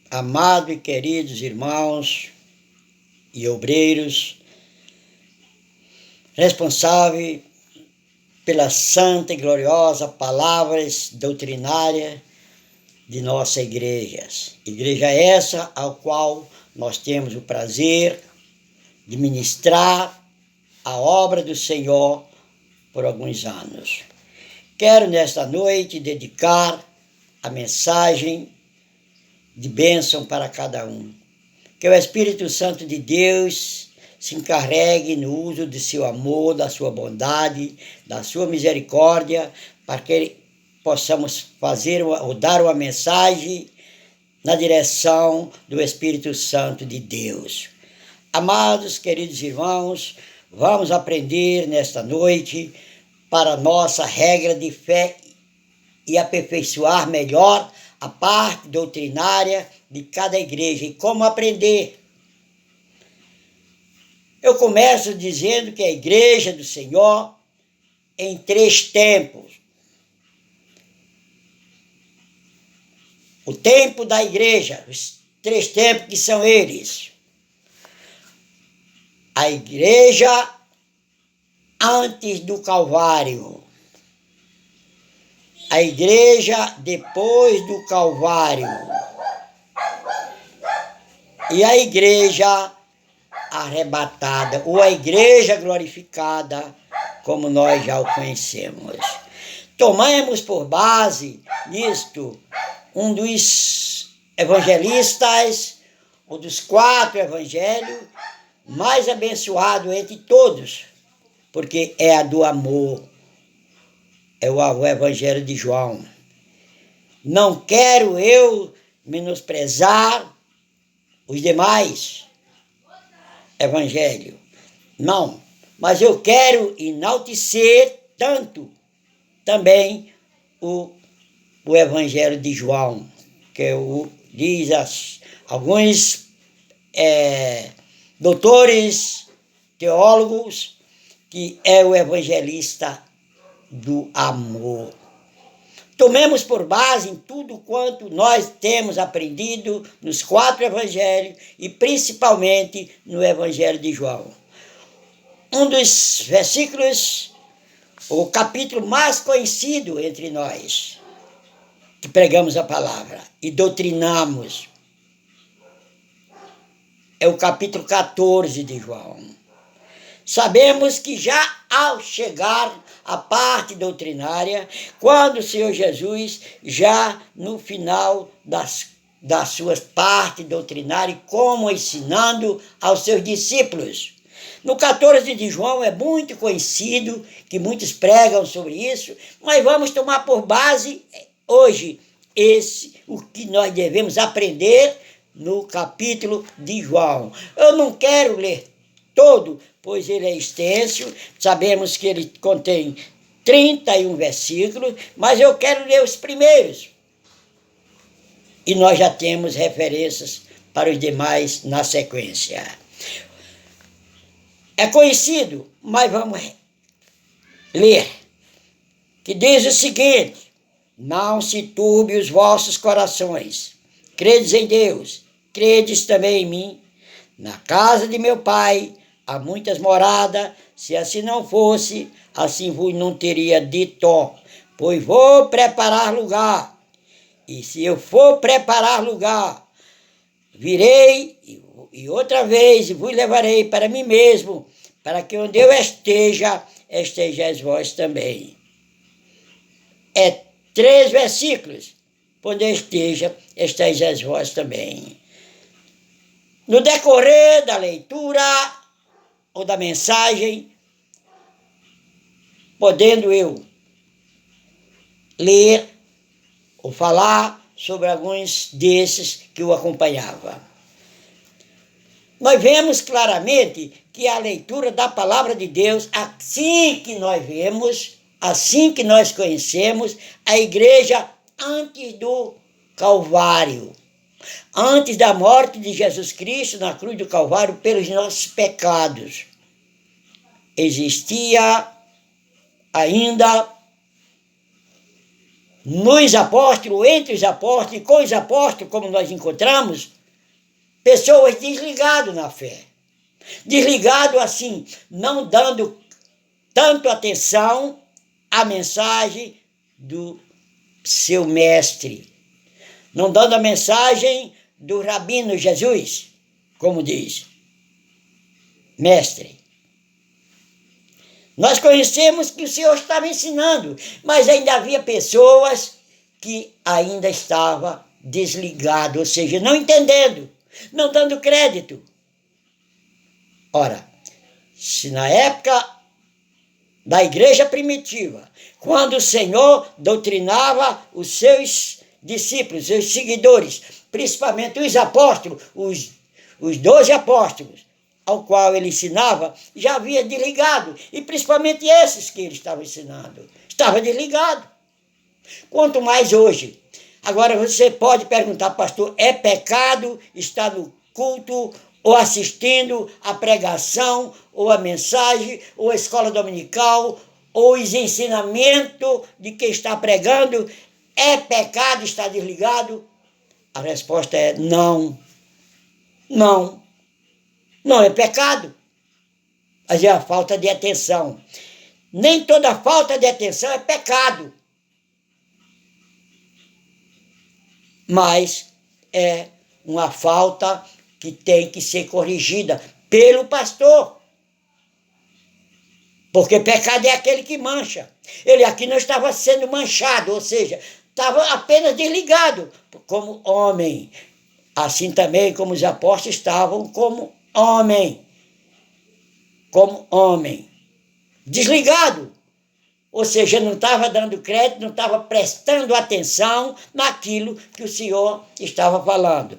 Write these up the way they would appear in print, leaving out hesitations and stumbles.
Amados e queridos irmãos e obreiros, responsáveis pela santa e gloriosa palavras doutrinária de nossa igreja. Igreja essa ao qual nós temos o prazer de ministrar a obra do Senhor por alguns anos. Quero nesta noite dedicar a mensagem de bênção para cada um. Que o Espírito Santo de Deus se encarregue no uso do seu amor, da sua bondade, da sua misericórdia, para que possamos fazer ou dar uma mensagem na direção do Espírito Santo de Deus. Amados, queridos irmãos, vamos aprender nesta noite para a nossa regra de fé e aperfeiçoar melhor a parte doutrinária de cada igreja e como aprender. Eu começo dizendo que a igreja do Senhor em 3 tempos. O tempo da igreja, os 3 tempos que são eles. A igreja antes do Calvário. A igreja depois do Calvário e a igreja arrebatada, ou a igreja glorificada, como nós já o conhecemos. Tomamos por base nisto um dos evangelistas, ou dos 4 evangelhos, mais abençoado entre todos, porque é a do amor. É o Evangelho de João. Não quero eu menosprezar os demais evangelhos. Não. Mas eu quero enaltecer tanto também o Evangelho de João, que diz alguns doutores, teólogos, que é o evangelista do amor. Tomemos por base em tudo quanto nós temos aprendido nos 4 evangelhos e principalmente no Evangelho de João. Um dos versículos, o capítulo mais conhecido entre nós, que pregamos a palavra e doutrinamos, é o capítulo 14 de João. Sabemos que já ao chegar à parte doutrinária, quando o Senhor Jesus, já no final das suas partes doutrinárias, como ensinando aos seus discípulos. No 14 de João é muito conhecido, que muitos pregam sobre isso, mas vamos tomar por base hoje o que nós devemos aprender no capítulo de João. Eu não quero ler todo, pois ele é extenso, sabemos que ele contém 31 versículos, mas eu quero ler os primeiros. E nós já temos referências para os demais na sequência. É conhecido, mas vamos ler, que diz o seguinte: não se turbe os vossos corações, credes em Deus, credes também em mim. Na casa de meu pai há muitas moradas, se assim não fosse, assim vos não teria dito, pois vou preparar lugar. E se eu for preparar lugar, virei e outra vez vos levarei para mim mesmo, para que onde eu esteja, estejais vós também. É 3 versículos. Onde eu esteja, estejais vós também. No decorrer da leitura ou da mensagem, podendo eu ler ou falar sobre alguns desses que o acompanhava. Nós vemos claramente que a leitura da palavra de Deus, assim que nós vemos, assim que nós conhecemos, a igreja antes do Calvário, antes da morte de Jesus Cristo na cruz do Calvário pelos nossos pecados, existia ainda nos apóstolos, entre os apóstolos e com os apóstolos, como nós encontramos, pessoas desligadas na fé. Desligado assim, não dando tanto atenção à mensagem do seu mestre, não dando a mensagem do Rabino Jesus, como diz, mestre. Nós conhecemos que o Senhor estava ensinando, mas ainda havia pessoas que ainda estavam desligadas, ou seja, não entendendo, não dando crédito. Ora, se na época da igreja primitiva, quando o Senhor doutrinava os seus discípulos, os seus seguidores, principalmente os apóstolos, os 12 apóstolos, ao qual ele ensinava, já havia desligado, e principalmente esses que ele estava ensinando, estava desligado. Quanto mais hoje. Agora você pode perguntar, pastor, é pecado estar no culto ou assistindo a pregação, ou a mensagem, ou a escola dominical, ou os ensinamentos de quem está pregando? É pecado estar desligado? A resposta é não. Não. Não é pecado. Mas é a falta de atenção. Nem toda falta de atenção é pecado. Mas é uma falta que tem que ser corrigida pelo pastor. Porque pecado é aquele que mancha. Ele aqui não estava sendo manchado, ou seja, estava apenas desligado como homem. Assim também como os apóstolos estavam como homem. Como homem. Desligado. Ou seja, não estava dando crédito, não estava prestando atenção naquilo que o Senhor estava falando.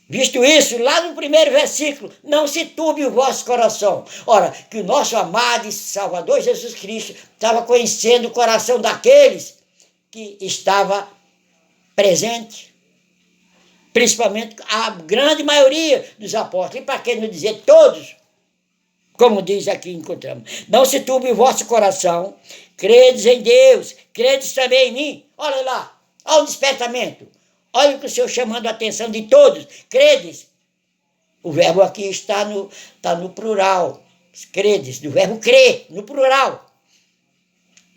Visto isso, lá no primeiro versículo, não se turbe o vosso coração. Ora, que o nosso amado e Salvador Jesus Cristo estava conhecendo o coração daqueles que estava presente. Principalmente a grande maioria dos apóstolos, e para que não dizer todos, como diz aqui, encontramos. Não se turbe o vosso coração, credes em Deus, credes também em mim. Olha lá, olha o despertamento. Olha o que o Senhor chamando a atenção de todos. Credes. O verbo aqui está no plural. Credes, do verbo crer, no plural.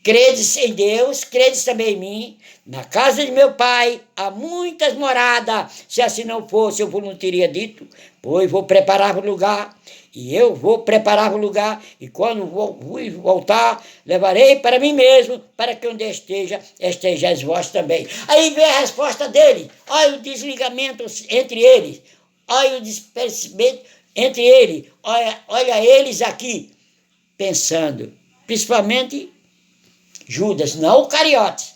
Credes em Deus, credes também em mim. Na casa de meu pai há muitas moradas. Se assim não fosse, eu não teria dito. Pois vou preparar o lugar. E eu vou preparar o lugar. E quando vou voltar, levarei para mim mesmo, para que onde estejais vós também. Aí vem a resposta dele. Olha o desligamento entre eles. Olha o dispersimento entre eles. Olha eles aqui pensando. Principalmente Judas, não o Cariote.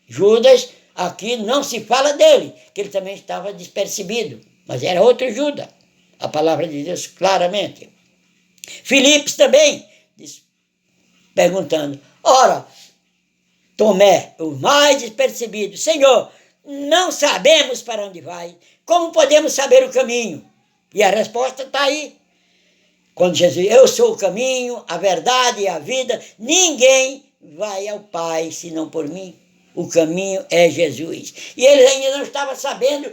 Judas, aqui não se fala dele, que ele também estava despercebido, mas era outro Judas. A palavra de Deus claramente. Filipos também, perguntando, ora, Tomé, o mais despercebido, Senhor, não sabemos para onde vai, como podemos saber o caminho? E a resposta está aí. Quando Jesus, eu sou o caminho, a verdade e a vida, ninguém vai ao Pai senão por mim. O caminho é Jesus. E eles ainda não estavam sabendo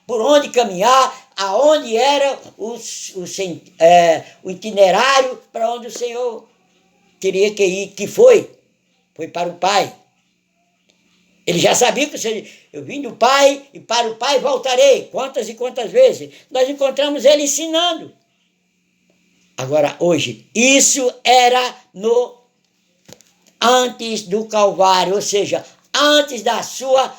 por onde caminhar, aonde era o itinerário para onde o Senhor teria que ir, que foi para o Pai. Ele já sabia que eu vim do Pai e para o Pai voltarei. Quantas e quantas vezes nós encontramos ele ensinando. Agora, hoje, isso era antes do Calvário, ou seja, antes da sua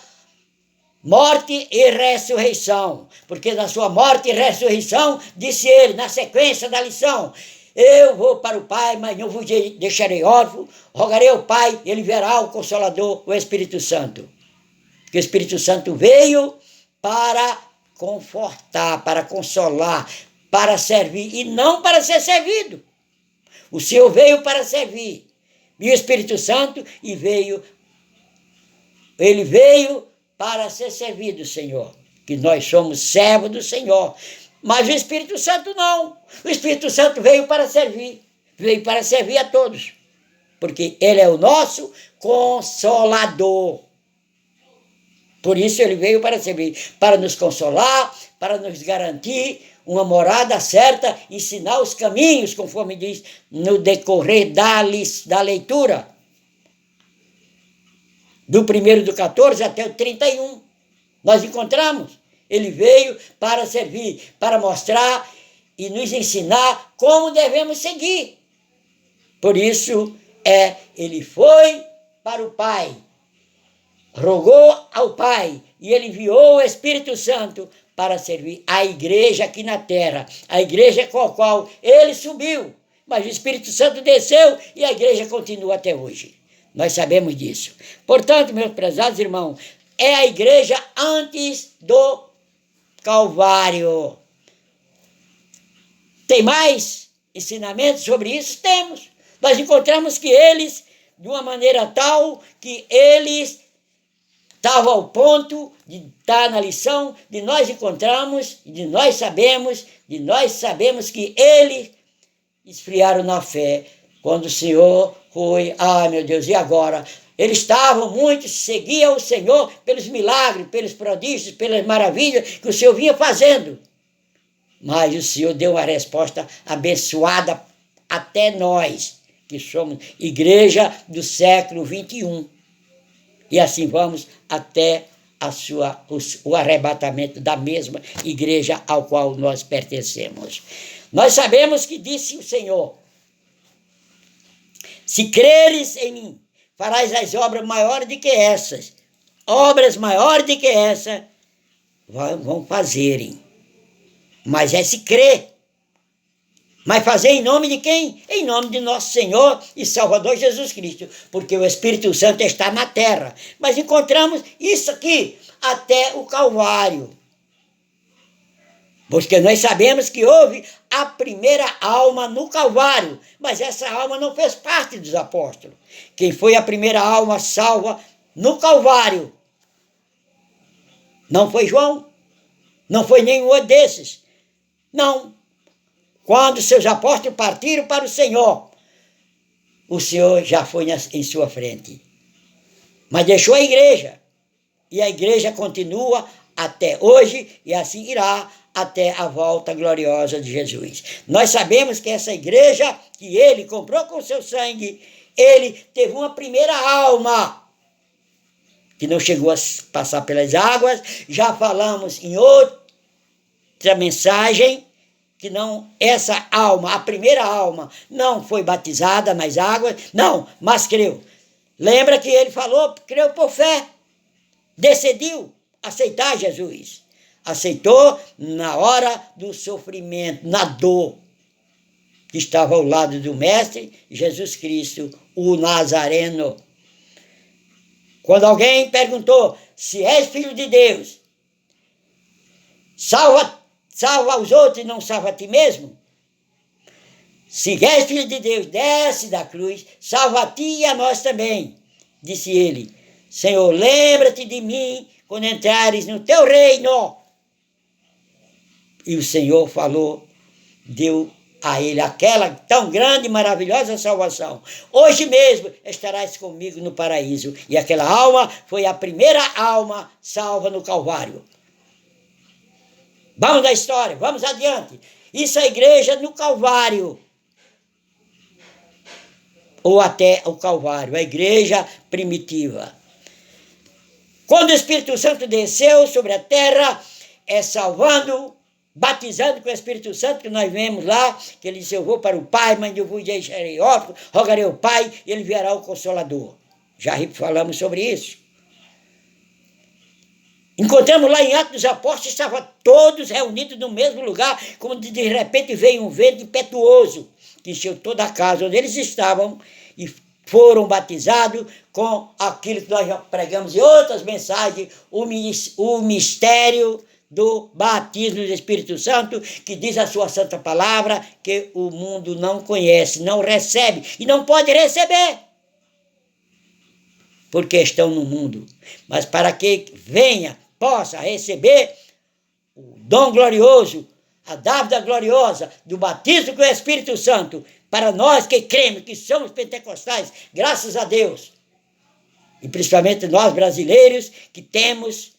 morte e ressurreição. Porque na sua morte e ressurreição, disse ele, na sequência da lição, eu vou para o Pai, mas não vos deixarei órfão, rogarei ao Pai, e ele verá o Consolador, o Espírito Santo. Que o Espírito Santo veio para confortar, para consolar, para servir, e não para ser servido. O Senhor veio para servir. E o Espírito Santo, ele veio para ser servido, Senhor. Que nós somos servos do Senhor. Mas o Espírito Santo não. O Espírito Santo veio para servir. Veio para servir a todos. Porque ele é o nosso Consolador. Por isso ele veio para servir, para nos consolar, para nos garantir uma morada certa, ensinar os caminhos, conforme diz no decorrer da leitura. Do 1º do 14 até o 31. Nós encontramos. Ele veio para servir, para mostrar e nos ensinar como devemos seguir. Por isso, ele foi para o Pai, rogou ao Pai, e ele enviou o Espírito Santo para servir a igreja aqui na terra, a igreja com a qual ele subiu, mas o Espírito Santo desceu e a igreja continua até hoje. Nós sabemos disso. Portanto, meus prezados irmãos, é a igreja antes do Calvário. Tem mais ensinamentos sobre isso? Temos. Nós encontramos que eles, de uma maneira tal que eles estavam ao ponto de estar na lição, de nós encontramos, de nós sabemos que eles esfriaram na fé. Quando o Senhor foi, meu Deus, e agora? Eles estavam muito, seguiam o Senhor pelos milagres, pelos prodígios, pelas maravilhas que o Senhor vinha fazendo. Mas o Senhor deu uma resposta abençoada até nós, que somos igreja do século 21. E assim vamos até o arrebatamento da mesma igreja ao qual nós pertencemos. Nós sabemos que disse o Senhor: se creres em mim, farás as obras maiores do que essas. Obras maiores do que essa vão fazerem. Mas é se crer. Mas fazer em nome de quem? Em nome de nosso Senhor e Salvador Jesus Cristo. Porque o Espírito Santo está na terra. Mas encontramos isso aqui até o Calvário. Porque nós sabemos que houve a primeira alma no Calvário. Mas essa alma não fez parte dos apóstolos. Quem foi a primeira alma salva no Calvário? Não foi João. Não foi nenhum desses. Não. Quando seus apóstolos partiram para o Senhor já foi em sua frente. Mas deixou a igreja. E a igreja continua até hoje e assim irá até a volta gloriosa de Jesus. Nós sabemos que essa igreja que ele comprou com seu sangue, ele teve uma primeira alma que não chegou a passar pelas águas. Já falamos em outra mensagem que não, essa alma, a primeira alma, não foi batizada nas águas, não, mas creu. Lembra que ele falou, creu por fé, decidiu aceitar Jesus. Aceitou na hora do sofrimento, na dor, que estava ao lado do Mestre, Jesus Cristo, o Nazareno. Quando alguém perguntou, se és filho de Deus, salva os outros e não salva a ti mesmo? Se és filho de Deus, desce da cruz, salva a ti e a nós também. Disse ele, Senhor, lembra-te de mim quando entrares no teu reino. E o Senhor falou, deu a ele aquela tão grande e maravilhosa salvação. Hoje mesmo estarás comigo no paraíso. E aquela alma foi a primeira alma salva no Calvário. Vamos da história, vamos adiante. Isso é a igreja no Calvário. Ou até o Calvário, a igreja primitiva. Quando o Espírito Santo desceu sobre a terra, salvando, batizando com o Espírito Santo, que nós vemos lá, que ele disse, eu vou para o Pai, mas eu vou deixarei órfão, rogarei ao Pai, e ele virá o Consolador. Já falamos sobre isso. Encontramos lá em Atos dos Apóstolos, estavam todos reunidos no mesmo lugar, como de repente veio um vento impetuoso, que encheu toda a casa onde eles estavam, e foram batizados com aquilo que nós já pregamos em outras mensagens, o mistério do batismo do Espírito Santo, que diz a sua santa palavra, que o mundo não conhece, não recebe e não pode receber, porque estão no mundo. Mas para que venha, possa receber o dom glorioso, a dávida gloriosa do batismo com o Espírito Santo, para nós que cremos, que somos pentecostais, graças a Deus. e principalmente nós brasileiros, que temos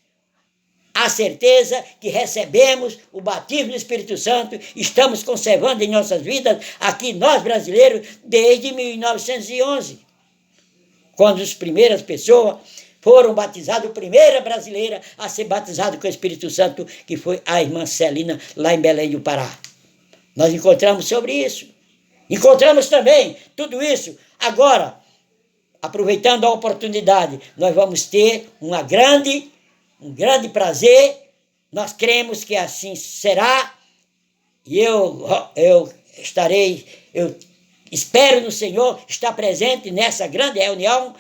a certeza que recebemos o batismo do Espírito Santo, estamos conservando em nossas vidas, aqui nós brasileiros, desde 1911, quando as primeiras pessoas foram batizadas, a primeira brasileira a ser batizada com o Espírito Santo, que foi a irmã Celina, lá em Belém do Pará. Nós encontramos sobre isso. Encontramos também tudo isso. Agora, aproveitando a oportunidade, nós vamos ter um grande prazer, nós cremos que assim será, e eu espero no Senhor estar presente nessa grande reunião,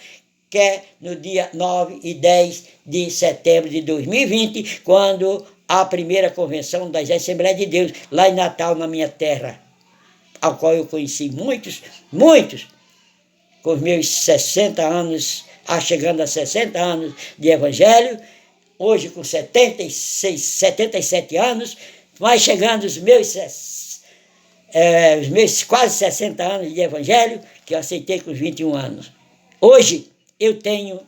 que é no dia 9 e 10 de setembro de 2020, quando a primeira convenção das Assembleias de Deus, lá em Natal, na minha terra, ao qual eu conheci muitos, com os meus 60 anos, chegando a 60 anos de evangelho, hoje com 77 anos, mas chegando os meus quase 60 anos de evangelho, que eu aceitei com os 21 anos. Hoje eu tenho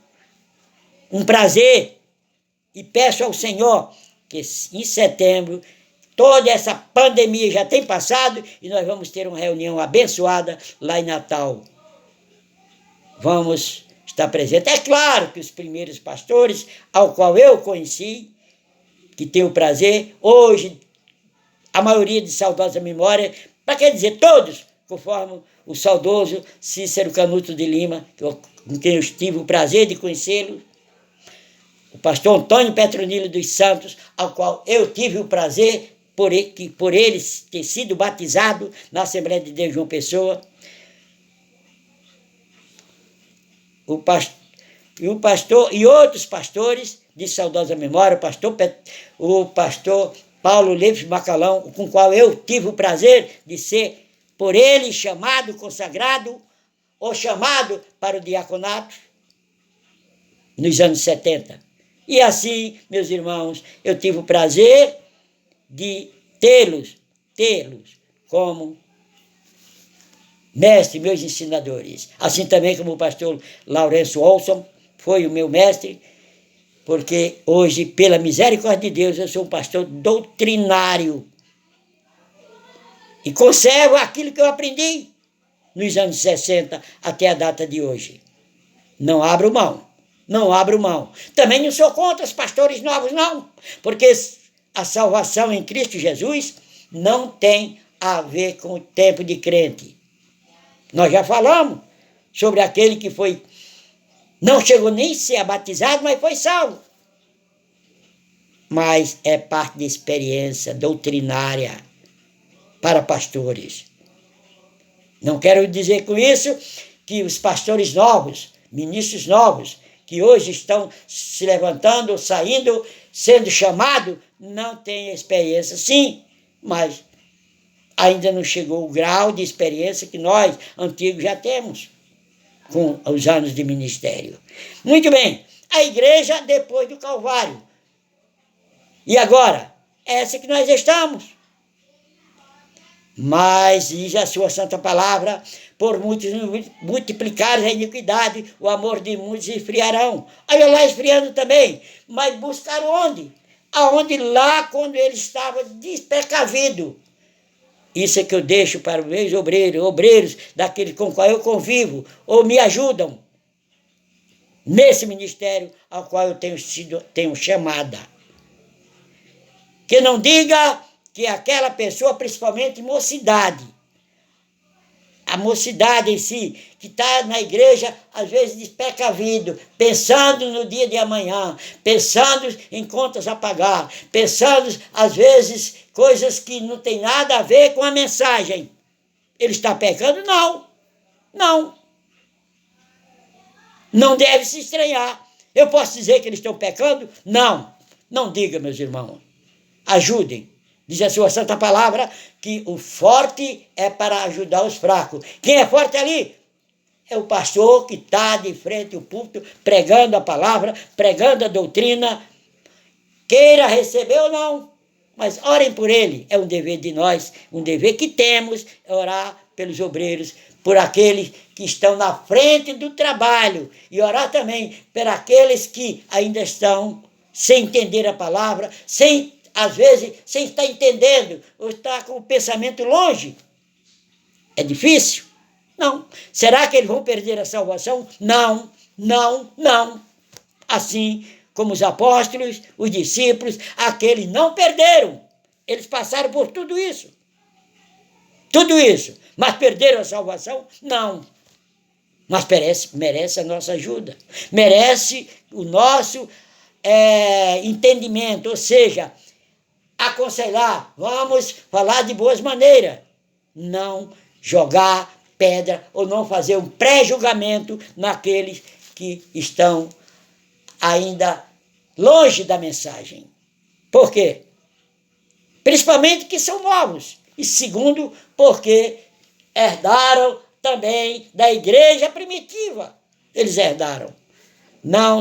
um prazer e peço ao Senhor que em setembro toda essa pandemia já tem passado e nós vamos ter uma reunião abençoada lá em Natal. Vamos estar presentes. É claro que os primeiros pastores, ao qual eu conheci, que tenho o prazer, hoje, a maioria de saudosa memória, para quer dizer todos, conforme o saudoso Cícero Canuto de Lima, com quem eu tive o prazer de conhecê-lo, o pastor Antônio Petronilo dos Santos, ao qual eu tive o prazer, por ele ter sido batizado na Assembleia de Deus João Pessoa, o pastor e outros pastores de saudosa memória, o pastor Paulo Leves Macalão, com o qual eu tive o prazer de ser, por ele, chamado, consagrado, ou chamado para o diaconato, nos anos 70. E assim, meus irmãos, eu tive o prazer de tê-los como mestre, meus ensinadores. Assim também como o pastor Lourenço Olson foi o meu mestre, porque hoje, pela misericórdia de Deus, eu sou um pastor doutrinário. E conservo aquilo que eu aprendi nos anos 60 até a data de hoje. Não abro mão. Também não sou contra os pastores novos, não, porque a salvação em Cristo Jesus não tem a ver com o tempo de crente. Nós já falamos sobre aquele que não chegou nem a ser batizado, mas foi salvo. Mas é parte da experiência doutrinária para pastores. Não quero dizer com isso que os pastores novos, ministros novos, que hoje estão se levantando, saindo, sendo chamados, não têm experiência. Sim, mas ainda não chegou o grau de experiência que nós, antigos, já temos com os anos de ministério. Muito bem, a igreja depois do Calvário. E agora? Essa que nós estamos. Mas, diz a sua santa palavra, por muitos multiplicares a iniquidade, o amor de muitos esfriarão. Olha lá, esfriando também. Mas buscaram onde? Aonde? Lá, quando ele estava desprecavido. Isso é que eu deixo para os meus obreiros daquele com qual eu convivo, ou me ajudam nesse ministério ao qual eu tenho chamada. Que não diga que aquela pessoa, principalmente mocidade, a mocidade em si, que está na igreja, às vezes desprecavido, pensando no dia de amanhã, pensando em contas a pagar, pensando, às vezes, coisas que não tem nada a ver com a mensagem. Ele está pecando? Não. Não deve se estranhar. Eu posso dizer que eles estão pecando? Não diga, meus irmãos. Ajudem. Diz a sua santa palavra que o forte é para ajudar os fracos. Quem é forte ali? É o pastor que está de frente ao púlpito, pregando a palavra, pregando a doutrina. Queira receber ou não, mas orem por ele. É um dever de nós, um dever que temos, é orar pelos obreiros, por aqueles que estão na frente do trabalho e orar também por aqueles que ainda estão sem entender a palavra, às vezes sem estar entendendo, ou estar com o pensamento longe. É difícil? Não. Será que eles vão perder a salvação? Não, não, não. Assim como os apóstolos, os discípulos, aqueles não perderam. Eles passaram por tudo isso. Tudo isso. Mas perderam a salvação? Não. Mas merece a nossa ajuda. Merece o nosso entendimento, ou seja, aconselhar, vamos falar de boas maneiras. Não jogar pedra ou não fazer um pré-julgamento naqueles que estão ainda longe da mensagem. Por quê? Principalmente que são novos. E segundo, porque herdaram também da igreja primitiva. Eles herdaram. Não